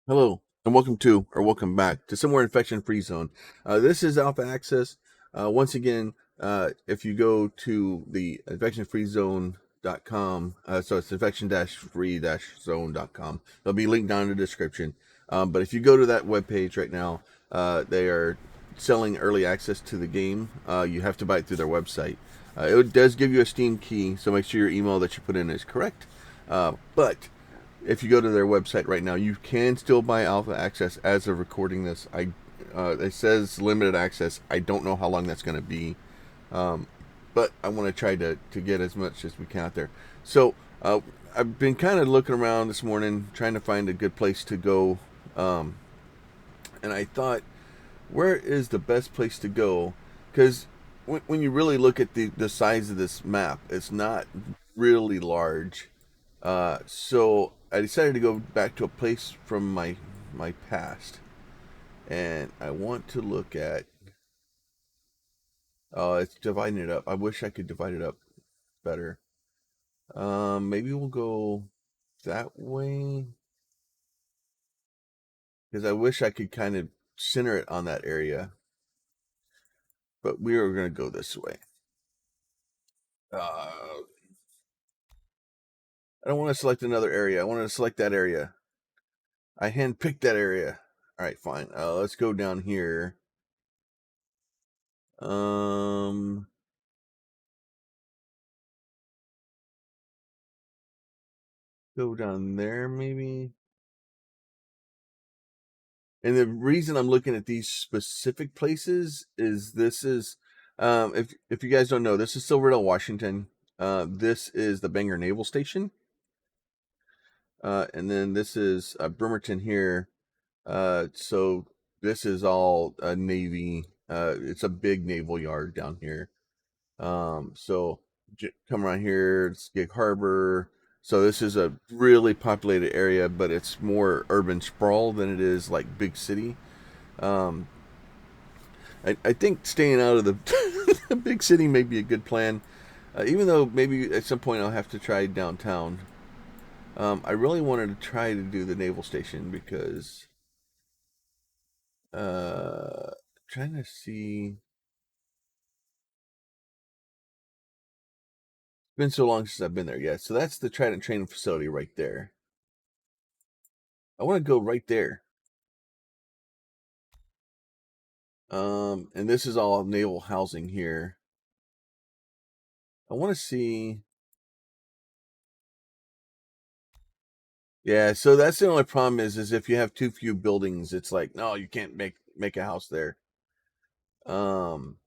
Hello, and welcome back to Somewhere Infection Free Zone. This is Alpha Access. Once again, if you go to the infectionfreezone.com, so it's infection-free-zone.com, there'll be a link down in the description. But if you go to that webpage right now, they are selling early access to the game. You have to buy it through their website. It does give you a Steam key, so make sure your email that you put in is correct. But if you go to their website right now, you can still buy alpha access as of recording this. It says limited access. I don't know how long that's going to be, but I want to try to get as much as we can out there. So I've been kind of looking around this morning, trying to find a good place to go, and I thought, where is the best place to go? Because when you really look at the size of this map, it's not really large. So I decided to go back to a place from my past, and I want to look at. Oh, it's dividing it up. I wish I could divide it up better. Maybe we'll go that way because I wish I could kind of center it on that area, but we are going to go this way. I don't want to select another area. I want to select that area. I handpicked that area. All right, fine. Let's go down here. Um, go down there maybe. And the reason I'm looking at these specific places is if you guys don't know, this is Silverdale, Washington. This is the Bangor Naval Station, and then this is Bremerton here. So this is all Navy. It's a big naval yard down here. So come around here, it's Gig Harbor. So this is a really populated area, but it's more urban sprawl than it is like big city. Um, I think staying out of the, the big city may be a good plan, even though maybe at some point I'll have to try downtown. I really wanted to try to do the naval station because trying to see. It's been so long since I've been there. Yeah, so that's the Trident training facility right there. I want to go right there. And this is all naval housing here. I want to see. Yeah, so that's the only problem is if you have too few buildings, it's like no, you can't make a house there. Um,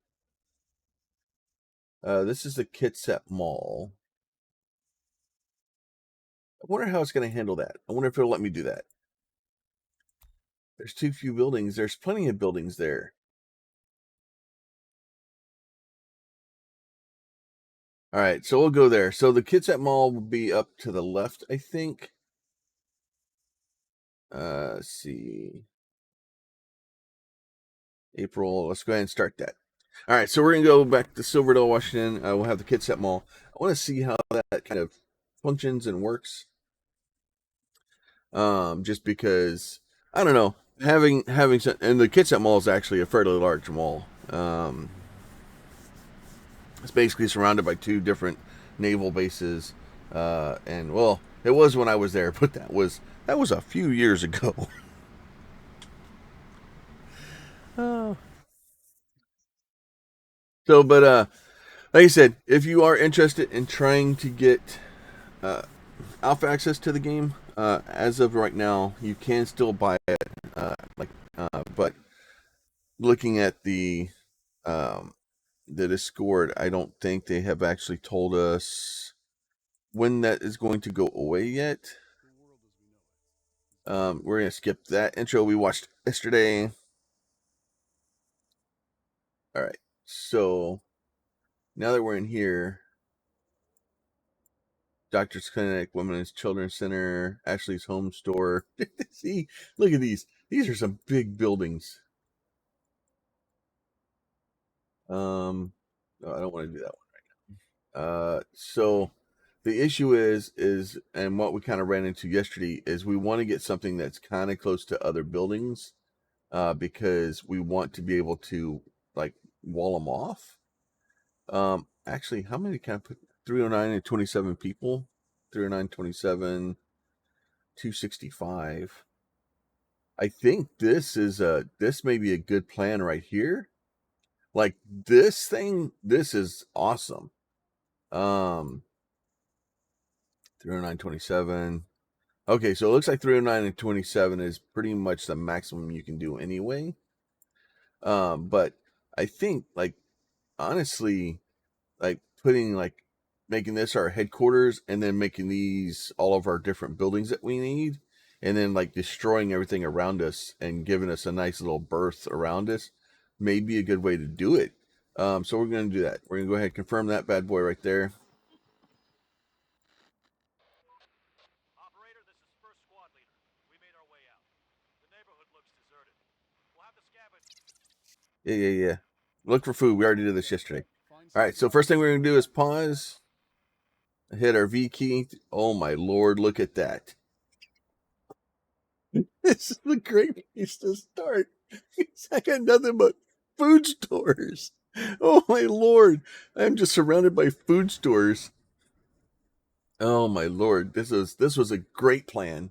this is the Kitsap Mall. I wonder how it's going to handle that. I wonder if it'll let me do that. There's too few buildings. There's plenty of buildings there. All right, so we'll go there. So the Kitsap Mall will be up to the left, I think. Let's see. April. Let's go ahead and start that. All right, so we're gonna go back to Silverdale, Washington. We'll have the Kitsap Mall. I want to see how that kind of functions and works. Just because I don't know, having some, and the Kitsap Mall is actually a fairly large mall. It's basically surrounded by two different naval bases, and well, it was when I was there, but that was a few years ago. Oh. So, but like I said, if you are interested in trying to get uh, alpha access to the game, as of right now, you can still buy it. But looking at um, the Discord, I don't think they have actually told us when that is going to go away yet. We're gonna skip that intro we watched yesterday. All right, so now that we're in here, Doctor's Clinic, Women's Children's Center, Ashley's Home Store. See, look at these. These are some big buildings. No, I don't want to do that one. So The issue is, and what we kind of ran into yesterday is we want to get something that's kind of close to other buildings, because we want to be able to like wall them off. Actually, how many can I put? 309 and 27 people. 309, 27, 265. I think this may be a good plan right here. Like this this is awesome. 309, 27. Okay, so it looks like 309 and 27 is pretty much the maximum you can do anyway. But I think, like, honestly, like putting like making this our headquarters and then making these all of our different buildings that we need, and then like destroying everything around us and giving us a nice little berth around us may be a good way to do it. So we're going to do that. We're going to go ahead and confirm that bad boy right there. Operator, this is first squad leader. We made our way out. The neighborhood looks deserted. We'll have the scavenge. Yeah. Look for food. We already did this yesterday. All right, so first thing we're going to do is pause, hit our V key. Oh my lord, look at that. This is a great place to start. I got nothing but food stores. Oh my lord, I'm just surrounded by food stores. Oh my lord, this was a great plan.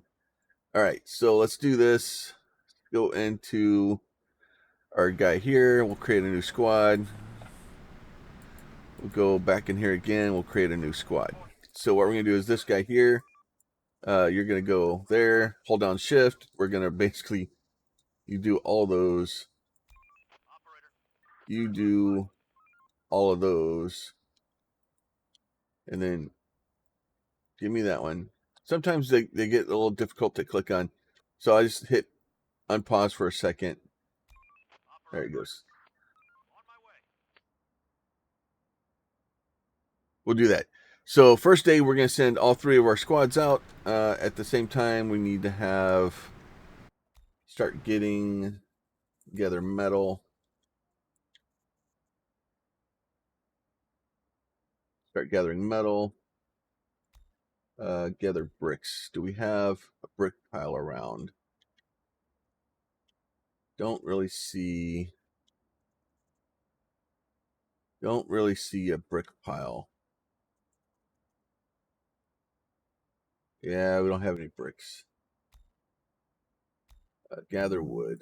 All right, so let's do this. Go into our guy here. We'll create a new squad. We'll go back in here again. We'll create a new squad. So what we're gonna do is this guy here. You're gonna go there. Hold down Shift. We're gonna basically you do all those. You do all of those, and then give me that one. Sometimes they get a little difficult to click on, so I just hit unpause for a second. There it goes. We'll do that. So first day, we're going to send all three of our squads out. At the same time, we need to start getting together metal. Start gathering metal. Gather bricks. Do we have a brick pile around? Don't really see a brick pile. Yeah, we don't have any bricks. Gather wood.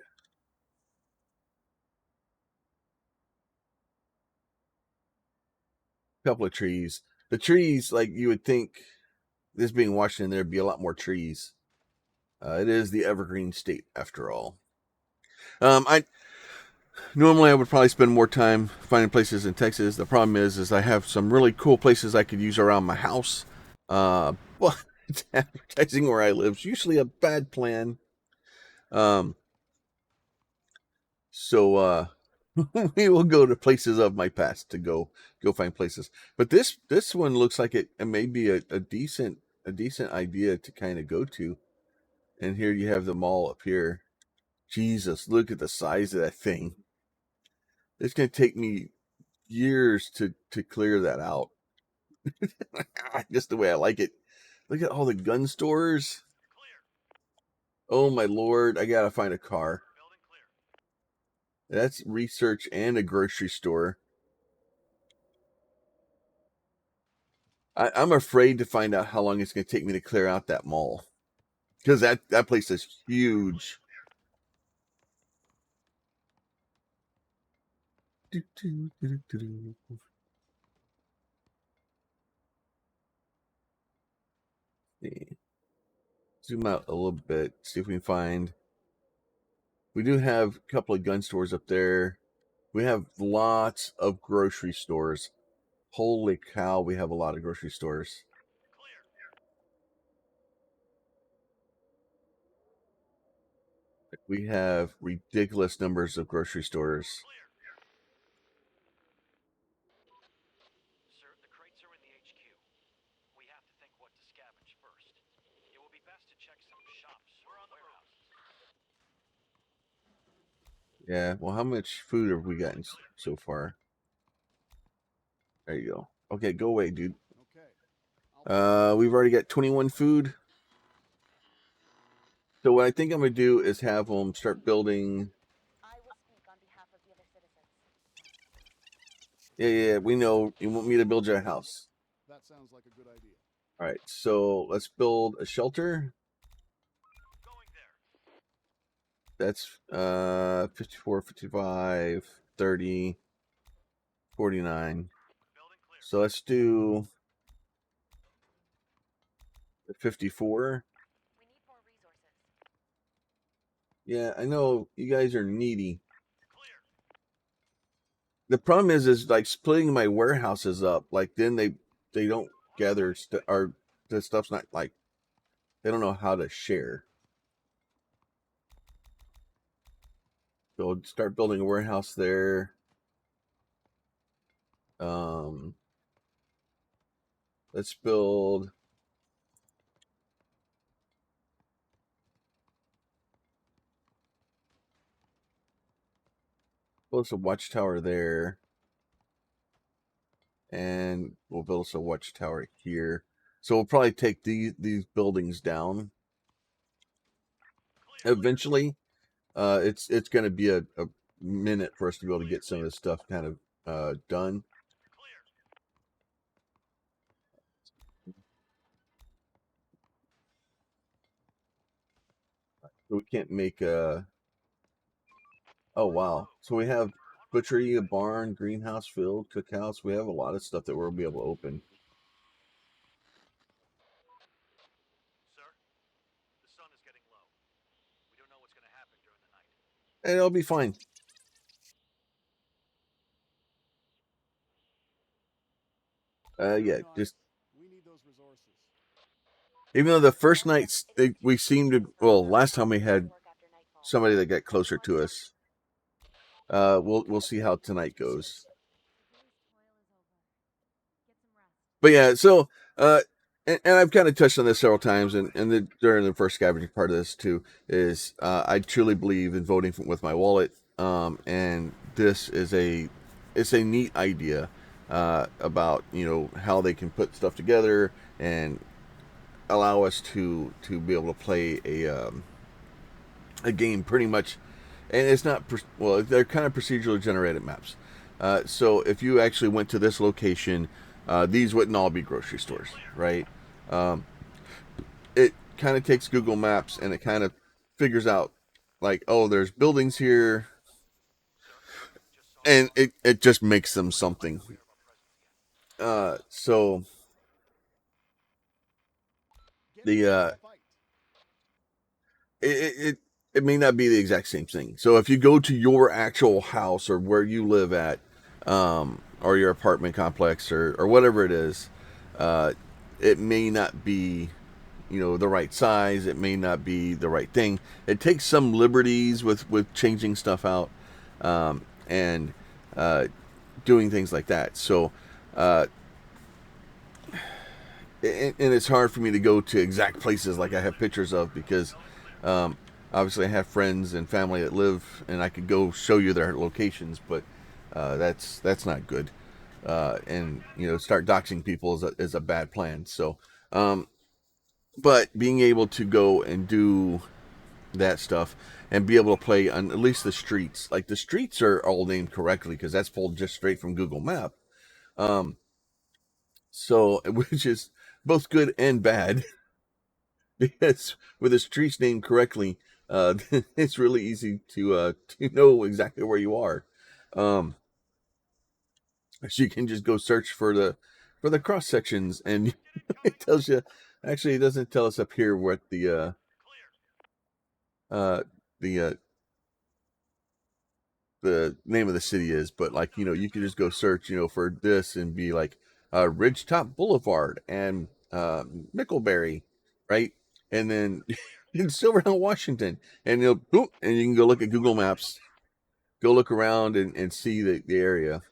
Couple of trees. The trees, like you would think, this being Washington, there'd be a lot more trees. It is the evergreen state, after all. I would probably spend more time finding places in Texas. The problem is I have some really cool places I could use around my house. But advertising where I live is usually a bad plan. So we will go to places of my past to go find places. But this one looks like it may be a decent idea to kind of go to. And here you have the mall up here. Jesus, look at the size of that thing. It's going to take me years to clear that out. Just the way I like it. Look at all the gun stores. Oh my lord, I got to find a car. That's research and a grocery store. I'm afraid to find out how long it's going to take me to clear out that mall. Because that place is huge. Zoom out a little bit, see if we can find. We do have a couple of gun stores up there. We have lots of grocery stores. Holy cow, we have a lot of grocery stores. We have ridiculous numbers of grocery stores. Sir, the crates are in the HQ. We have to think what to scavenge first. It will be best to check some shops or warehouses. Yeah, well, how much food have we gotten so far? There you go. Okay, go away, dude. Okay, We've already got 21 food. So what I think I'm gonna do is have them start building. I will speak on behalf of the other citizens. Yeah, we know you want me to build you a house. That sounds like a good idea. All right, so let's build a shelter. Going there. That's 54, 55, 30, 49. Building clear. So let's do 54. We need more resources. Yeah, I know you guys are needy. Clear. The problem is like splitting my warehouses up. Like then they don't gather or the stuff's not like they don't know how to share. So start building a warehouse there. Um, let's build. Build us a watchtower there, and we'll build us a watchtower here. So we'll probably take these buildings down. Eventually, it's going to be a minute for us to be able to get some of this stuff kind of done. Clear. So we can't make a. Oh wow! So we have butchery, a barn, greenhouse, field, cookhouse. We have a lot of stuff that we'll be able to open. Sir, the sun is getting low. We don't know what's going to happen during the night. And it'll be fine. Yeah, just We need those resources. even though the first nights we seemed to last time we had somebody that got closer to us. We'll see how tonight goes. But yeah, so and I've kind of touched on this several times, and during the first scavenging part of this too is I truly believe in voting with my wallet, and this is it's a neat idea about how they can put stuff together and allow us to be able to play a game pretty much, and it's not they're kind of procedurally generated maps. So if you actually went to this location, these wouldn't all be grocery stores, right? It kind of takes Google Maps and it kind of figures out like, oh, there's buildings here, and it just makes them something. So the it it may not be the exact same thing. So if you go to your actual house or where you live at, or your apartment complex or whatever it is, it may not be the right size. It may not be the right thing. It takes some liberties with changing stuff out, and doing things like that. So and it's hard for me to go to exact places like I have pictures of because obviously I have friends and family that live and I could go show you their locations, but that's not good. And start doxing people is a bad plan. So, but being able to go and do that stuff and be able to play on at least the streets, like the streets are all named correctly because that's pulled just straight from Google Map. Um, so which is both good and bad because with the streets named correctly, it's really easy to know exactly where you are. Um, so you can just go search for the cross sections, and it tells you. Actually, it doesn't tell us up here what uh, the the name of the city is, but like you can just go search for this and be like Ridgetop Boulevard and Mickleberry, right? And then in Silverdale, Washington, and boom, and you can go look at Google Maps, go look around and see the area.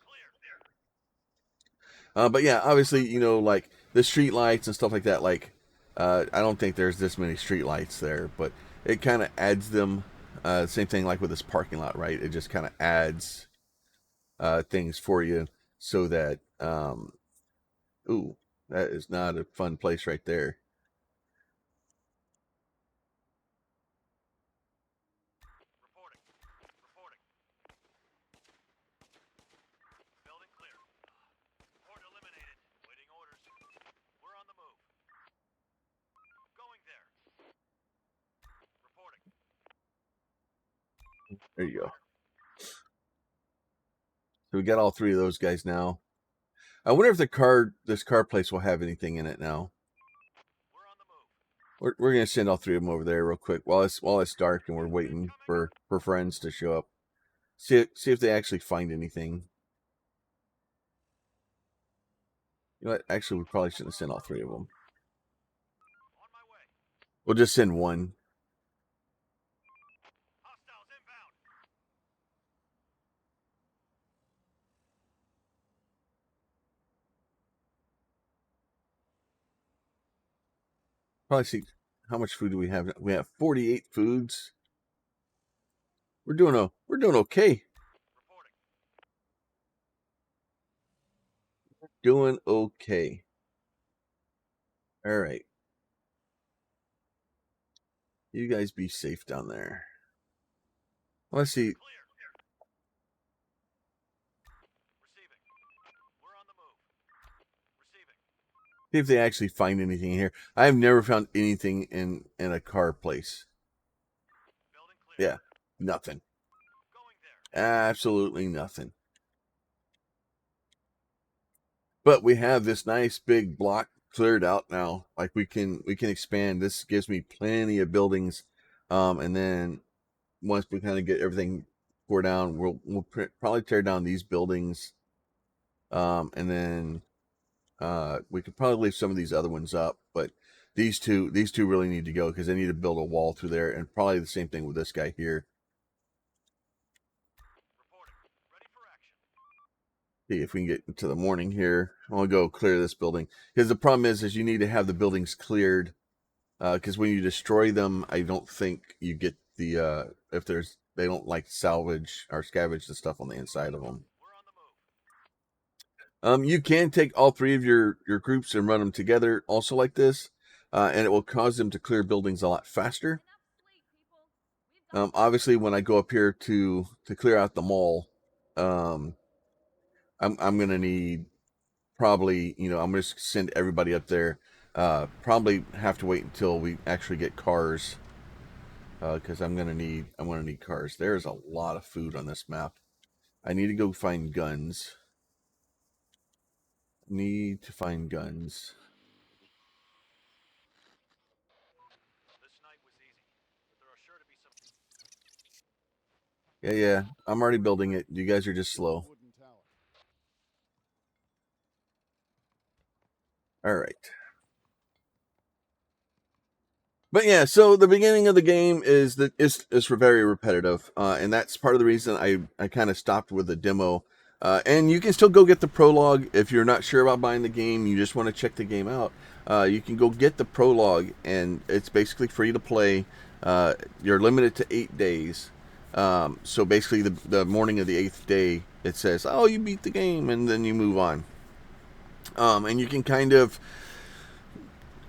But yeah, obviously, like the street lights and stuff like that. Like, I don't think there's this many street lights there, but it kind of adds them. Same thing like with this parking lot, right? It just kind of adds things for you so that ooh, That is not a fun place right there. Reporting. Reporting. Building clear. Port eliminated. Waiting orders. We're on the move. Going there. Reporting. There you go. So we got all three of those guys now. I wonder if this car place will have anything in it now. We're on the move. We're gonna send all three of them over there real quick while it's dark and we're waiting for friends to show up. See if they actually find anything. You know what? Actually, we probably shouldn't send all three of them. On my way. We'll just send one. Hostiles inbound. Probably see how much food do we have. We have 48 foods. We're doing okay. Reporting. Doing okay. All right. You guys be safe down there. Let's see. Clear. Receiving. We're on the move. Receiving. See if they actually find anything here. I have never found anything in a car place. Building clear. Yeah, nothing. Going there. Absolutely nothing. But we have this nice big block cleared out now. Like we can expand. This gives me plenty of buildings. And then once we kind of get everything tore down, we'll probably tear down these buildings. And then we could probably leave some of these other ones up, but these two really need to go because they need to build a wall through there, and probably the same thing with this guy here. Reporting. Ready for action. See if we can get into the morning here. I'll go clear this building because the problem is you need to have the buildings cleared because when you destroy them, I don't think you get the if they don't like salvage or scavenge the stuff on the inside of them. We're on the move. You can take all three of your groups and run them together also like this, and it will cause them to clear buildings a lot faster. Obviously, when I go up here to clear out the mall, I'm gonna need probably, I'm gonna send everybody up there. Probably have to wait until we actually get cars, because I'm gonna need cars. There's a lot of food on this map. I need to go find guns. Need to find guns. This night was easy, but there are sure to be some. Yeah. I'm already building it. You guys are just slow. Wooden tower. All right. But yeah, so the beginning of the game is very repetitive, and that's part of the reason I kind of stopped with the demo. And you can still go get the prologue if you're not sure about buying the game. You just want to check the game out. You can go get the prologue, and it's basically free to play. You're limited to 8 days. So basically, the morning of the 8th day, it says, "Oh, you beat the game," and then you move on. And you can kind of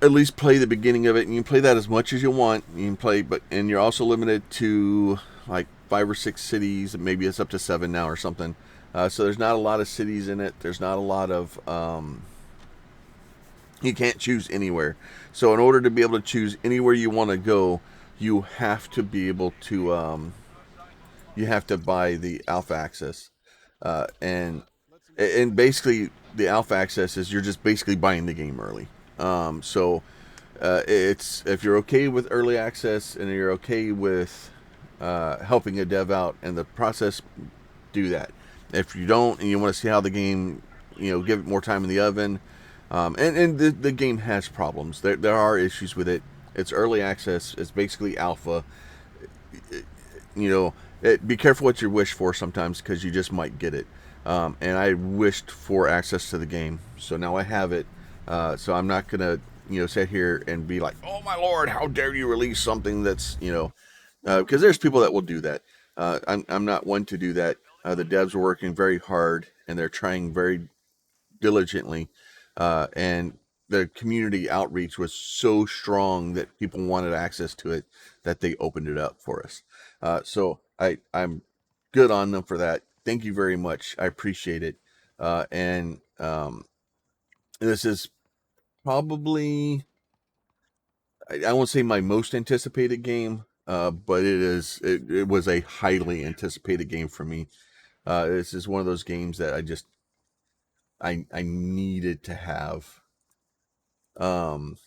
at least play the beginning of it, and you can play that as much as you want. You can play, and you're also limited to like 5 or 6 cities, maybe it's up to 7 now or something. So there's not a lot of cities in it. There's not a lot of you can't choose anywhere. So in order to be able to choose anywhere you want to go, you have to be able to you have to buy the alpha access, and basically the alpha access is you're just basically buying the game early. So it's, if you're okay with early access and you're okay with helping a dev out in the process, do that. If you don't and you want to see how the game, give it more time in the oven, and the game has problems. There are issues with it. It's early access. It's basically alpha. Be careful what you wish for sometimes, because you just might get it. And I wished for access to the game, so now I have it. So I'm not gonna, sit here and be like, "Oh my lord, how dare you release something that's," because there's people that will do that. I'm not one to do that. The devs are working very hard and they're trying very diligently, and the community outreach was so strong that people wanted access to it that they opened it up for us. So I'm good on them for that. Thank you very much. I appreciate it. And this is probably, I won't say my most anticipated game, but it was a highly anticipated game for me. This is one of those games that I needed to have. And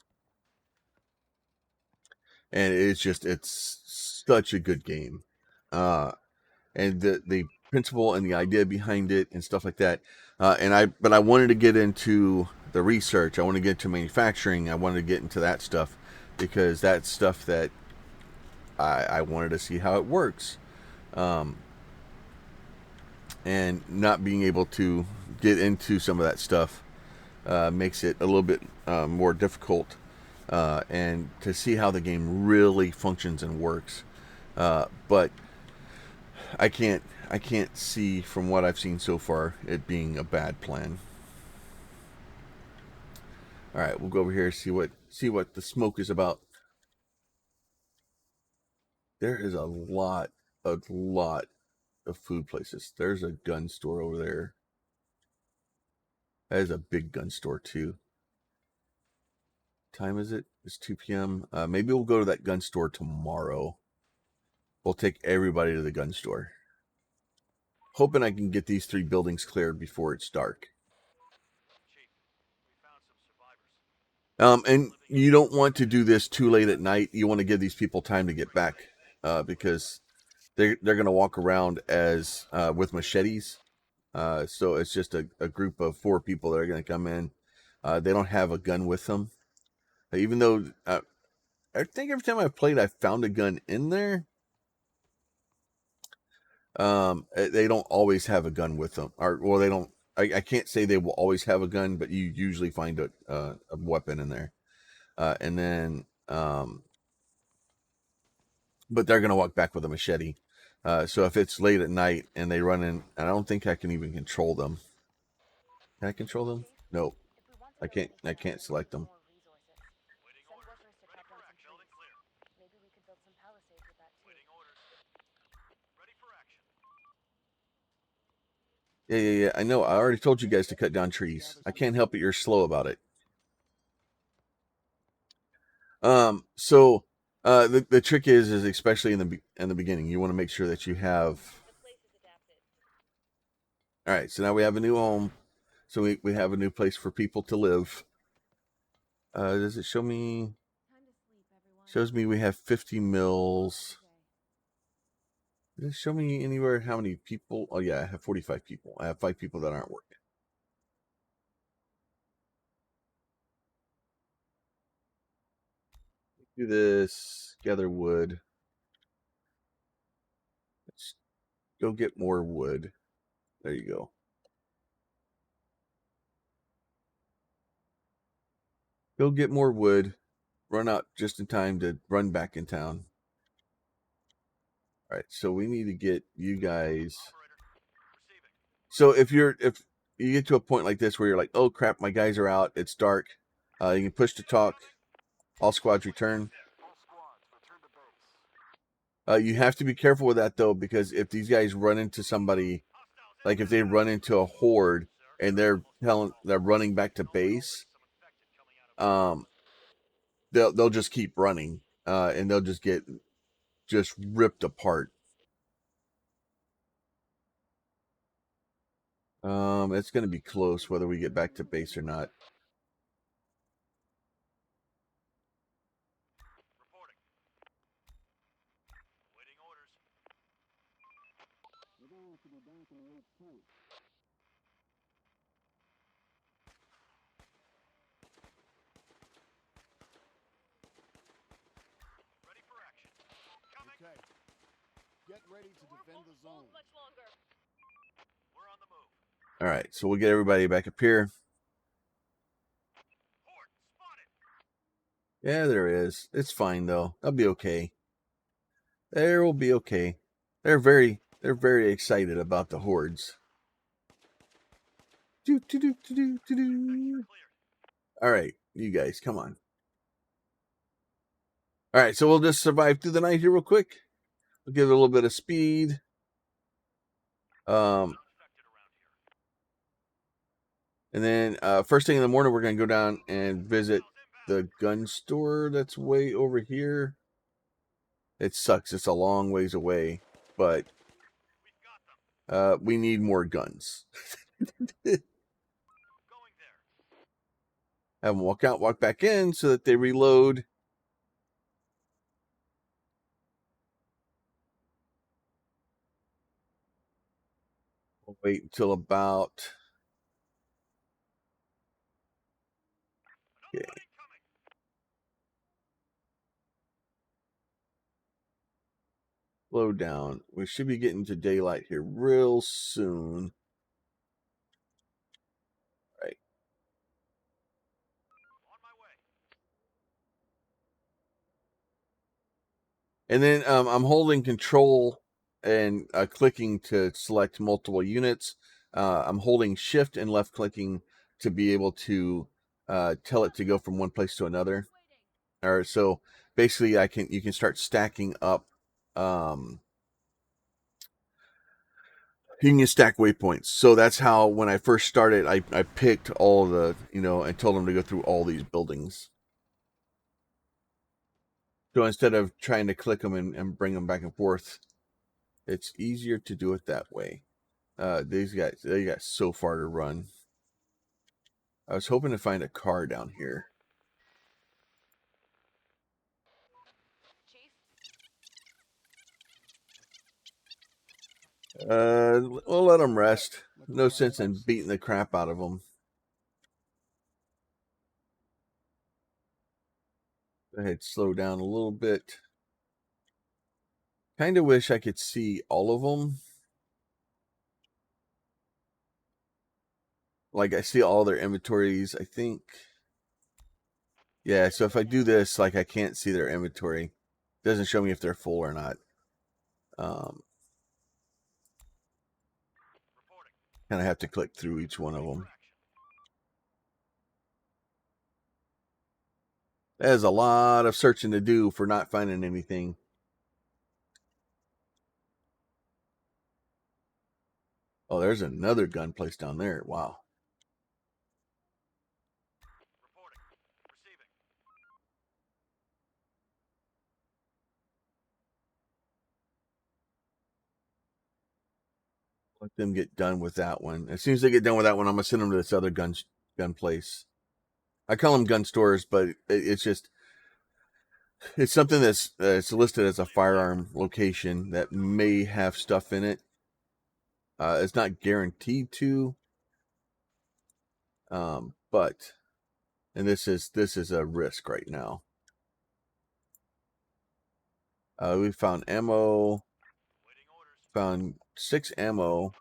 it's such a good game. And the principle and the idea behind it and stuff like that. But I wanted to get into the research. I want to get into manufacturing. I wanted to get into that stuff because that's stuff that I wanted to see how it works. And not being able to get into some of that stuff makes it a little bit more difficult. And to see how the game really functions and works. But I can't see from what I've seen so far it being a bad plan. All right, we'll go over here see what the smoke is about. There is a lot of food places. There's a gun store over there. That is a big gun store too. Time is it? It's 2 p.m. Maybe we'll go to that gun store tomorrow. We'll take everybody to the gun store. Hoping I can get these 3 buildings cleared before it's dark. Chief, we found some survivors. And you don't want to do this too late at night. You want to give these people time to get back, because they're going to walk around as with machetes. So it's just a group of 4 people that are going to come in. They don't have a gun with them, even though I think every time I've played, I've found a gun in there. They don't always have a gun with them, or well, they don't. I can't say they will always have a gun, but you usually find a weapon in there. And then, but they're going to walk back with a machete. So if it's late at night and they run in, I don't think I can even control them. Can I control them? No, If we want to I can't. I can't select them. more resources, Waiting send orders. workers to cut Ready for down action. some Building trees. clear. Maybe we could build some palisades with that too. Waiting orders. Ready for action. Yeah. I know. I already told you guys to cut down trees. I can't help it. You're slow about it. So the trick is especially in the beginning, you want to make sure that you have. The place is adapted. All right, so now we have a new home. So we have a new place for people to live. Does it show me? Time to sleep, everyone. Shows me we have 50 mills. Does it show me anywhere how many people? Oh yeah, I have 45 people. I have 5 people that aren't working. Do this. Gather wood. Let's go get more wood. There you go. Go get more wood. Run out just in time to run back in town. All right, so we need to get you guys. Operator. Receiving. So if you get to a point like this where you're like, oh crap, my guys are out, it's dark, you can push to talk. All squads return. All squads, return to base. You have to be careful with that though, because if these guys run into somebody, like if they run into a horde and they're running back to base, they'll just keep running, and they'll just get ripped apart. It's going to be close whether we get back to base or not. Reporting. Waiting orders. Ready for action. Coming. Okay. Get ready to defend the zone. Much longer. We're on the move. All right, so we'll get everybody back up here. Horde spotted. Yeah, there is. It's fine though. They'll be okay. There will be okay. They're very excited about the hordes. Sector cleared. All right. You guys, come on. All right, so we'll just survive through the night here real quick. We'll give it a little bit of speed. And then first thing in the morning, we're going to go down and visit the gun store that's way over here. It sucks. It's a long ways away, but we need more guns. Have them walk out, walk back in so that they reload. We'll wait until about... Okay. Slow down. We should be getting to daylight here real soon. Right. And then I'm holding control and clicking to select multiple units. I'm holding shift and left clicking to be able to tell it to go from one place to another. Or so basically you can start stacking up. You can stack waypoints. So that's how when I first started, I picked all the, and told them to go through all these buildings. So instead of trying to click them and bring them back and forth, it's easier to do it that way. These guys, they got so far to run. I was hoping to find a car down here. We'll let them rest. No sense in beating the crap out of them. Go ahead, slow down a little bit. Kind of wish I could see all of them. Like I see all their inventories, I think. Yeah, so if I do this, like I can't see their inventory. It doesn't show me if they're full or not. Kind of have to click through each one of them. There's a lot of searching to do for not finding anything. Oh, there's another gun place down there. Wow. Let them get done with that one. As soon as they get done with that one, I'm gonna send them to this other gun place. I call them gun stores, but it's just it's something that's listed as a firearm location that may have stuff in it. It's not guaranteed to, but and this is a risk right now. We found ammo. Found 6 ammo.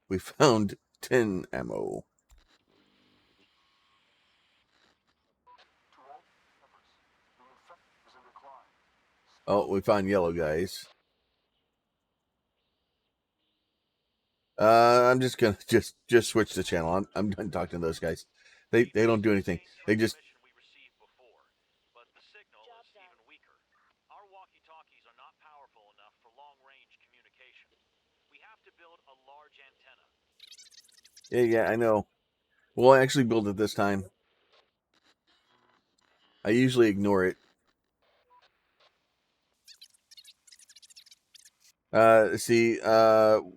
We found 10 ammo. Oh, we found yellow guys. I'm just gonna just switch the channel. I'm done talking to those guys. They don't do anything. They just But the signal is even weaker. Our walkie-talkies are not powerful enough for long-range communication. We have to build a large antenna. yeah, I know. We'll actually build it this time. I usually ignore it. See, we'll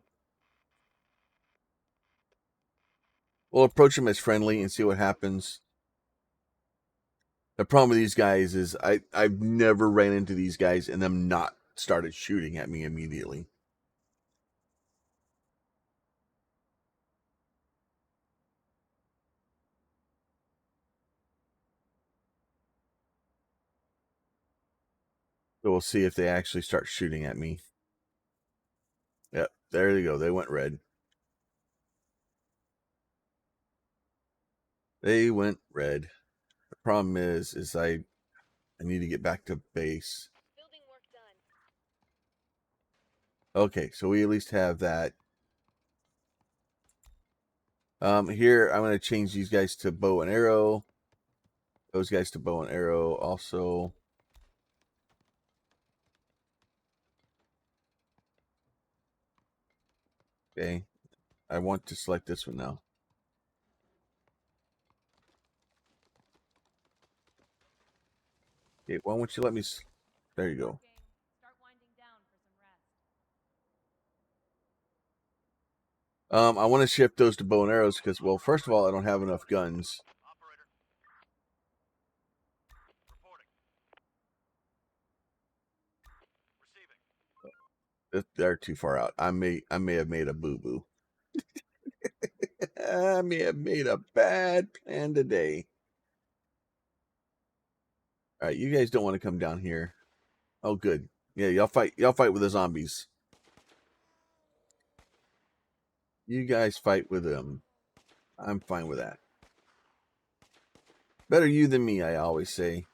approach them as friendly and see what happens. The problem with these guys is I've never ran into these guys and them not started shooting at me immediately. So we'll see if they actually start shooting at me. Yep, there they go. They went red. They went red. The problem is I need to get back to base. Building work done. Okay, so we at least have that. Here I'm going to change these guys to bow and arrow. those guys to bow and arrow also. Okay, I want to select this one now. Okay, why won't you let me? There you go. Start winding down for some rest. I want to shift those to bow and arrows because, well, first of all, I don't have enough guns. Operator. Reporting. Receiving. They're too far out. I may have made a boo boo. I may have made a bad plan today. All right, you guys don't want to come down here. Oh, good. Yeah, y'all fight. Y'all fight with the zombies. You guys fight with them. I'm fine with that. Better you than me, I always say.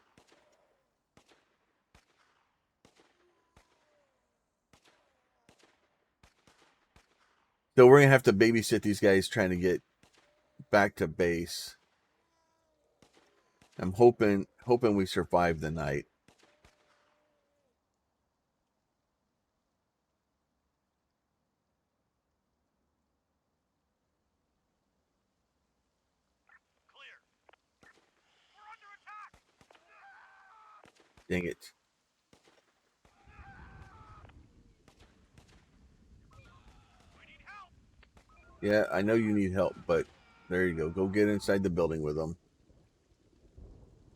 So we're gonna have to babysit these guys trying to get back to base. I'm hoping we survive the night. Clear. We're under attack. Dang it. We need help. Yeah, I know you need help, but there you go. Go get inside the building with them.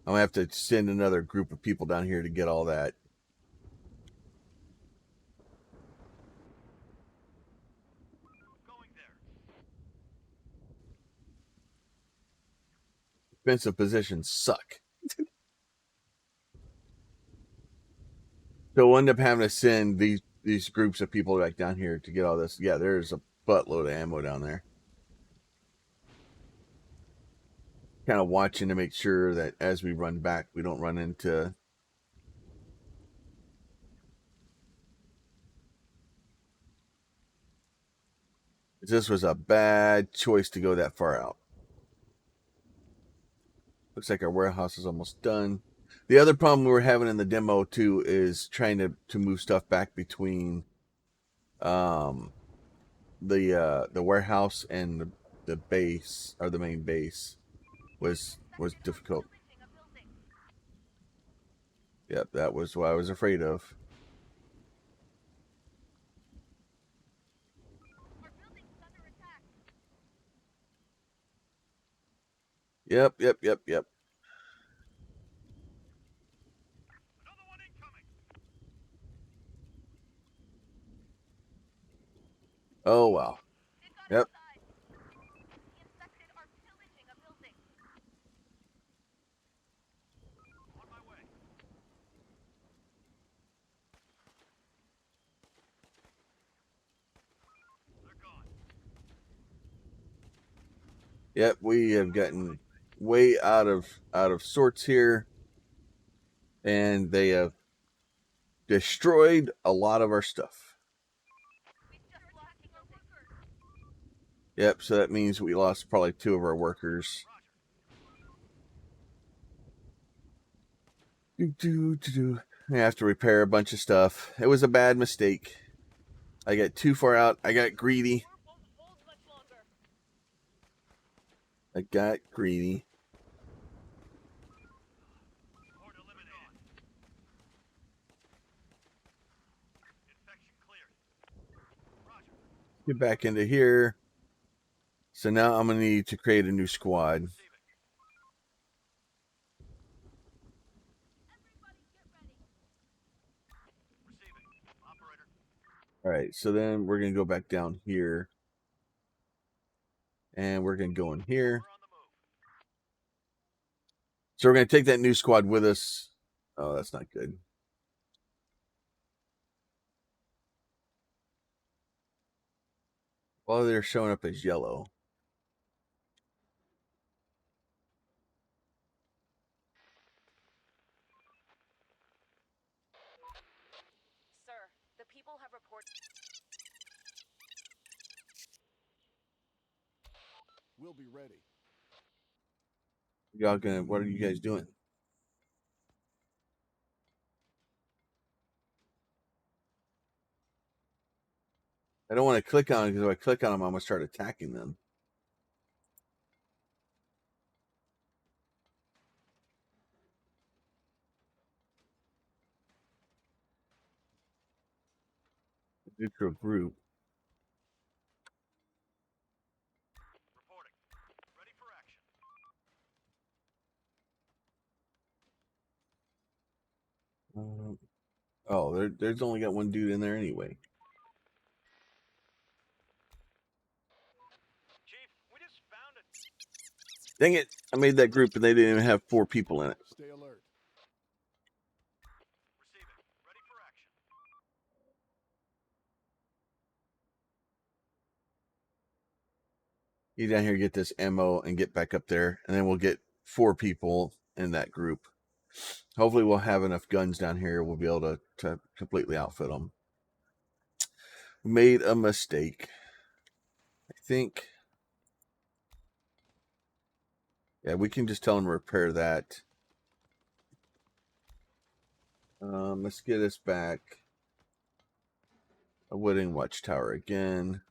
I'm gonna have to send another group of people down here to get all that. Going there. Defensive positions suck. So we'll end up having to send these groups of people back down here to get all this. Yeah, there's a buttload of ammo down there. Kind of watching to make sure that as we run back, we don't run into this was a bad choice to go that far out. Looks like our warehouse is almost done. The other problem we were having in the demo too is trying to move stuff back between the warehouse and the base, or the main base, was difficult. Yep, that was what I was afraid of. Yep. Another one incoming. Oh wow. Yep. On my way. They're gone. Yep, we have gotten way out of sorts here, and they have destroyed a lot of our stuff. Yep, so that means we lost probably 2 of our workers. I have to repair a bunch of stuff. It was a bad mistake. I got too far out. I got greedy. Horde eliminated. Infection cleared. Roger. Get back into here. So now I'm going to need to create a new squad. Receiving. Receiving. Operator. All right, so then we're going to go back down here. And we're going to go in here. We're on the move. So we're going to take that new squad with us. Oh, that's not good. Well, they're showing up as yellow. Sir, the people have reported. We'll be ready. Y'all gonna? What are you guys doing? I don't want to click on it because if I click on them, I'm going to start attacking them. Neutral group. Reporting. Ready for action. Oh, there's only got one dude in there anyway. Chief, we just found it. Dang it! I made that group and they didn't even have 4 people in it. Stay alert. Receiving. Ready for action. Get down here, get this ammo, and get back up there, and then we'll get 4 people in that group. Hopefully, we'll have enough guns down here. We'll be able to completely outfit them. Made a mistake. I think. Yeah, we can just tell them to repair that. Let's get us back a wooden watchtower again.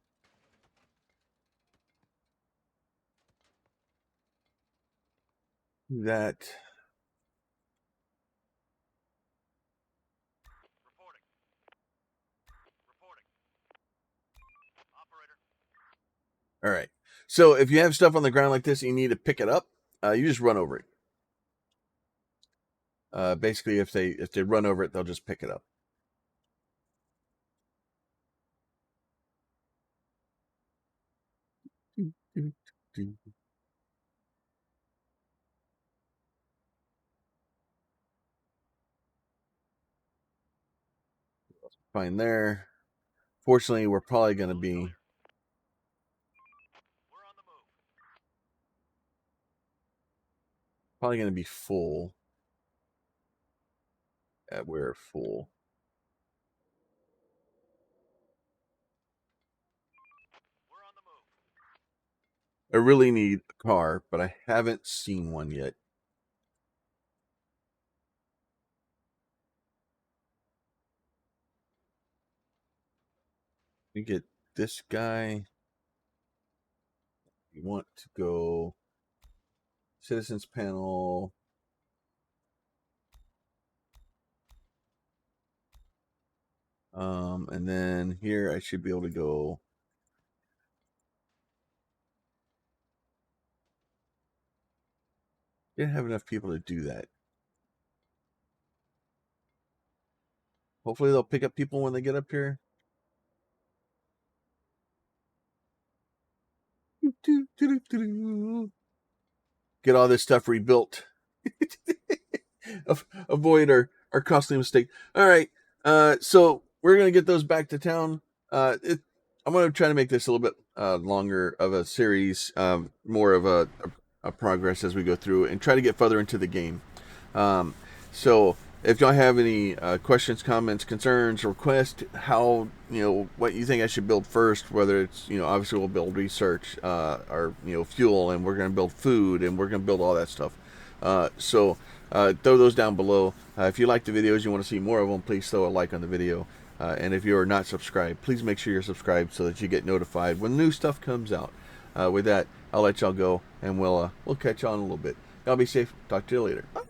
That. Reporting. Reporting. Operator. All right. So if you have stuff on the ground like this and you need to pick it up, you just run over it. Basically, if they run over it, they'll just pick it up. Fine there. Fortunately, we're probably going to be We're on the move. full. We're full. We're on the move. I really need a car, but I haven't seen one yet. We get this guy. You want to go citizens panel. And then here I should be able to go. Didn't have enough people to do that. Hopefully they'll pick up people when they get up here. Get all this stuff rebuilt. Avoid our costly mistake. All right. So we're going to get those back to town. I'm going to try to make this a little bit longer of a series, more of a progress as we go through and try to get further into the game. So if y'all have any questions, comments, concerns, requests, how, what you think I should build first, whether it's, obviously we'll build research, our, fuel, and we're going to build food, and we're going to build all that stuff. So throw those down below. If you like the videos, you want to see more of them, please throw a like on the video. And if you are not subscribed, please make sure you're subscribed so that you get notified when new stuff comes out. With that, I'll let y'all go, and we'll catch you on a little bit. Y'all be safe. Talk to you later. Bye.